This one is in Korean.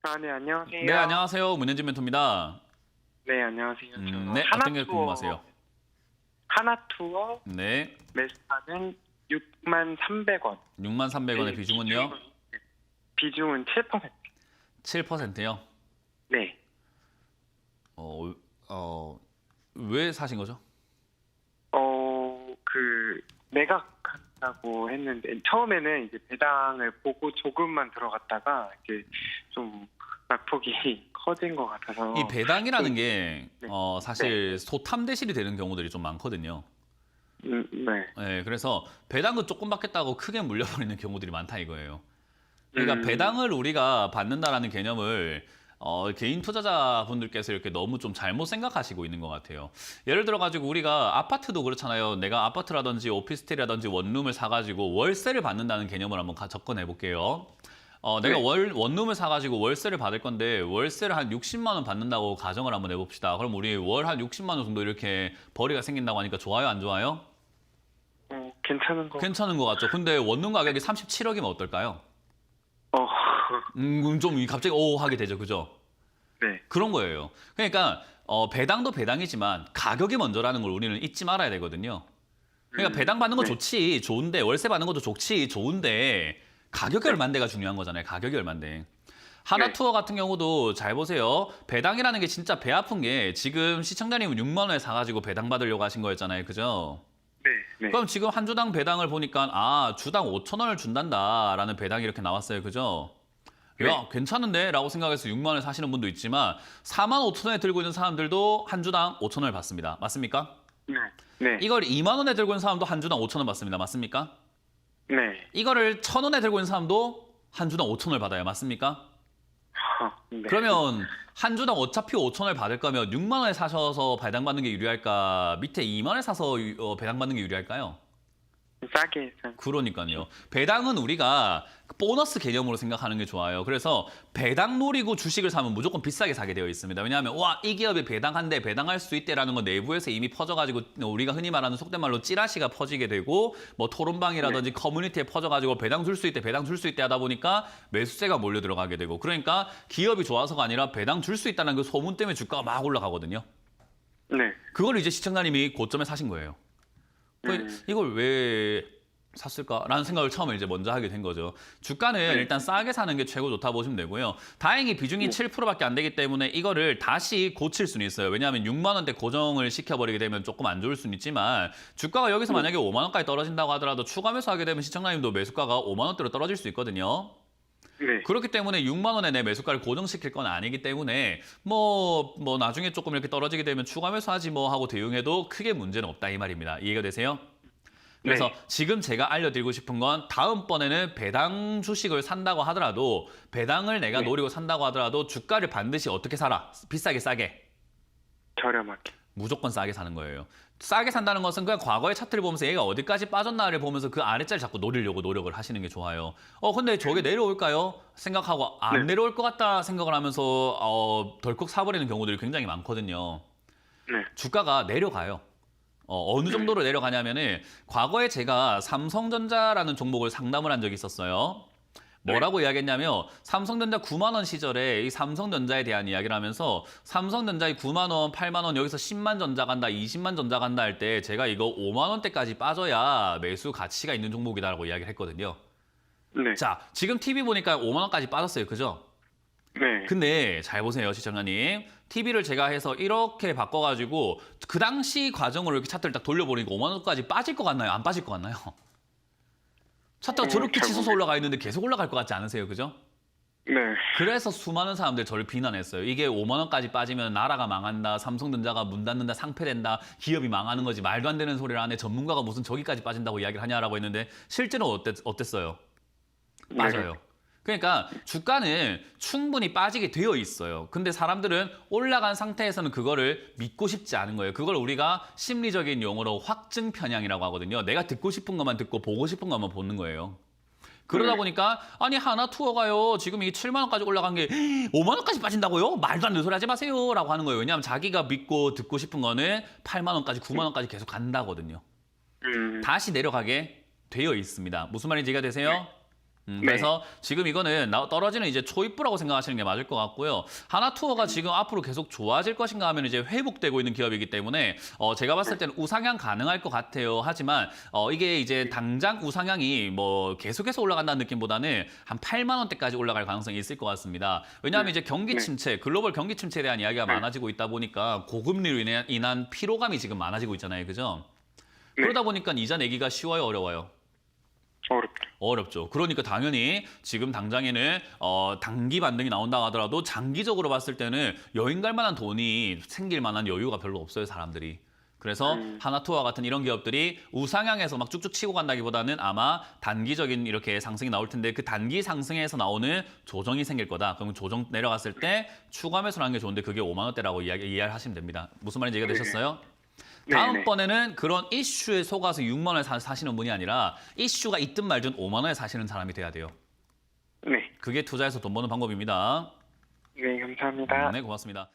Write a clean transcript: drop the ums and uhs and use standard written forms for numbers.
아, 네, 안녕하세요. 네, 안녕하세요. 문현진 멘토입니다. 네, 안녕하세요. 저 네, 어떤 게 궁금하세요? 하나투어 네, 매수가는 63,300원. 63,300원의 비중은요? 비중은 7%. 7%요? 네. 어, 왜 사신 거죠? 매각한다고 했는데, 처음에는 이제 배당을 보고 조금만 들어갔다가, 이제 좀 낙폭이 커진 것 같아서. 이 배당이라는 게 네. 사실 소탐대실이 되는 경우들이 좀 많거든요. 네. 네, 그래서 배당은 조금 받겠다고 크게 물려버리는 경우들이 많다 이거예요. 그러니까 배당을 우리가 받는다라는 개념을 개인 투자자분들께서 이렇게 너무 좀 잘못 생각하시고 있는 것 같아요. 예를 들어 가지고 우리가 아파트도 그렇잖아요. 내가 아파트라든지 오피스텔이라든지 원룸을 사가지고 월세를 받는다는 개념을 한번 접근해 볼게요. 내가 네. 원룸을 사가지고 월세를 받을 건데 월세를 한 60만 원 받는다고 가정을 한번 해봅시다. 그럼 우리 월 한 60만 원 정도 이렇게 벌이가 생긴다고 하니까 좋아요, 안 좋아요? 괜찮은 거. 괜찮은 것 같죠. 근데 원룸 가격이 37억이면 어떨까요? 어, 좀 갑자기 오 하게 되죠, 그죠? 네. 그런 거예요. 그러니까 배당도 배당이지만 가격이 먼저라는 걸 우리는 잊지 말아야 되거든요. 그러니까 배당 받는 거 네. 좋지, 좋은데 월세 받는 것도 좋지, 좋은데 가격이 얼만데가 중요한 거잖아요. 가격이 얼만데. 하나투어 같은 경우도 잘 보세요. 배당이라는 게 진짜 배 아픈 게 지금 시청자님은 6만 원에 사가지고 배당 받으려고 하신 거였잖아요, 그죠? 네. 네. 그럼 지금 한 주당 배당을 보니까 주당 5천 원을 준단다라는 배당이 이렇게 나왔어요, 그죠? 네. 야, 괜찮은데? 라고 생각해서 6만 원에 사시는 분도 있지만 4만 5천 원에 들고 있는 사람들도 한 주당 5천 원을 받습니다. 맞습니까? 네. 네. 이걸 2만 원에 들고 있는 사람도 한 주당 5천 원 받습니다. 맞습니까? 네. 이거를 1천 원에 들고 있는 사람도 한 주당 5천 원을 받아요. 맞습니까? 네. 그러면 한 주당 어차피 5천 원을 받을 거면 6만 원에 사셔서 배당받는 게 유리할까? 밑에 2만 원에 사서 배당받는 게 유리할까요? 싸게 산. 그러니까요. 배당은 우리가 보너스 개념으로 생각하는 게 좋아요. 그래서 배당 노리고 주식을 사면 무조건 비싸게 사게 되어 있습니다. 왜냐하면 와, 이 기업이 배당한대, 배당할 수 있대라는 건 내부에서 이미 퍼져가지고 우리가 흔히 말하는 속된 말로 찌라시가 퍼지게 되고 뭐 토론방이라든지 커뮤니티에 퍼져가지고 배당 줄 수 있대, 배당 줄 수 있대 하다 보니까 매수세가 몰려 들어가게 되고 그러니까 기업이 좋아서가 아니라 배당 줄 수 있다는 그 소문 때문에 주가가 막 올라가거든요. 네. 그걸 이제 시청자님이 고점에 사신 거예요. 이걸 왜 샀을까라는 생각을 처음에 이제 먼저 하게 된 거죠. 주가는 일단 싸게 사는 게 최고 좋다 보시면 되고요. 다행히 비중이 7%밖에 안 되기 때문에 이거를 다시 고칠 수는 있어요. 왜냐하면 6만 원대 고정을 시켜버리게 되면 조금 안 좋을 수는 있지만 주가가 여기서 만약에 5만 원까지 떨어진다고 하더라도 추가 매수하게 되면 시청자님도 매수가가 5만 원대로 떨어질 수 있거든요. 네. 그렇기 때문에 6만 원에 내 매수가를 고정시킬 건 아니기 때문에 뭐 나중에 조금 이렇게 떨어지게 되면 추가 매수하지 뭐 하고 대응해도 크게 문제는 없다 이 말입니다. 이해가 되세요? 그래서 네. 지금 제가 알려드리고 싶은 건 다음번에는 배당 주식을 산다고 하더라도 배당을 내가 노리고 산다고 하더라도 주가를 반드시 어떻게 사라? 비싸게 싸게. 저렴하게. 무조건 싸게 사는 거예요. 싸게 산다는 것은 그냥 과거의 차트를 보면서 얘가 어디까지 빠졌나를 보면서 그 아래자리 자꾸 노리려고 노력을 하시는 게 좋아요. 근데 저게 내려올까요? 생각하고 안 내려올 것 같다 생각을 하면서 덜컥 사버리는 경우들이 굉장히 많거든요. 네. 주가가 내려가요. 어느 정도로 내려가냐면은 과거에 제가 삼성전자라는 종목을 상담을 한 적이 있었어요. 뭐라고 이야기했냐면 삼성전자 9만 원 시절에 이 삼성전자에 대한 이야기를 하면서 삼성전자의 9만 원, 8만 원 여기서 10만 전자 간다, 20만 전자 간다 할 때 제가 이거 5만 원대까지 빠져야 매수 가치가 있는 종목이다라고 이야기를 했거든요. 네. 자, 지금 TV 보니까 5만 원까지 빠졌어요. 그죠? 네. 근데 잘 보세요, 시청자님. TV를 제가 해서 이렇게 바꿔가지고 그 당시 과정으로 이렇게 차트를 딱 돌려보니까 5만 원까지 빠질 것 같나요? 안 빠질 것 같나요? 차트가 저렇게 잘 치솟아 올라가 있는데 계속 올라갈 것 같지 않으세요? 그죠? 네. 그래서 수많은 사람들이 저를 비난했어요. 이게 5만 원까지 빠지면 나라가 망한다, 삼성전자가 문 닫는다, 상폐된다, 기업이 망하는 거지, 말도 안 되는 소리를 하네, 전문가가 무슨 저기까지 빠진다고 이야기를 하냐라고 했는데 실제로 어땠어요? 맞아요. 그러니까 주가는 충분히 빠지게 되어 있어요. 근데 사람들은 올라간 상태에서는 그거를 믿고 싶지 않은 거예요. 그걸 우리가 심리적인 용어로 확증 편향이라고 하거든요. 내가 듣고 싶은 것만 듣고 보고 싶은 것만 보는 거예요. 그러다 보니까 아니 하나투어가요. 지금 이게 7만 원까지 올라간 게 5만 원까지 빠진다고요? 말도 안 되는 소리 하지 마세요. 라고 하는 거예요. 왜냐하면 자기가 믿고 듣고 싶은 거는 8만 원까지 9만 원까지 계속 간다거든요. 다시 내려가게 되어 있습니다. 무슨 말인지 이해가 되세요? 그래서 지금 이거는 떨어지는 이제 초입부라고 생각하시는 게 맞을 것 같고요. 하나투어가 지금 앞으로 계속 좋아질 것인가 하면 이제 회복되고 있는 기업이기 때문에 제가 봤을 때는 우상향 가능할 것 같아요. 하지만 이게 이제 당장 우상향이 뭐 계속해서 올라간다는 느낌보다는 한 8만 원대까지 올라갈 가능성이 있을 것 같습니다. 왜냐하면 이제 경기 침체, 글로벌 경기 침체에 대한 이야기가 많아지고 있다 보니까 고금리로 인한 피로감이 지금 많아지고 있잖아요. 그죠? 그러다 보니까 이자 내기가 쉬워요, 어려워요? 어렵죠. 그러니까 당연히 지금 당장에는 단기 반등이 나온다 하더라도 장기적으로 봤을 때는 여행 갈 만한 돈이 생길 만한 여유가 별로 없어요, 사람들이. 그래서 하나투어와 같은 이런 기업들이 우상향해서 막 쭉쭉 치고 간다기보다는 아마 단기적인 이렇게 상승이 나올 텐데 그 단기 상승에서 나오는 조정이 생길 거다. 그럼 조정 내려갔을 때 추가 매수를 하는 게 좋은데 그게 5만 원대라고 이해를 하시면 됩니다. 무슨 말인지 이해가 되셨어요? 다음번에는 그런 이슈에 속아서 6만 원에 사시는 분이 아니라 이슈가 있든 말든 5만 원에 사시는 사람이 돼야 돼요. 네. 그게 투자해서 돈 버는 방법입니다. 네, 감사합니다. 네, 고맙습니다.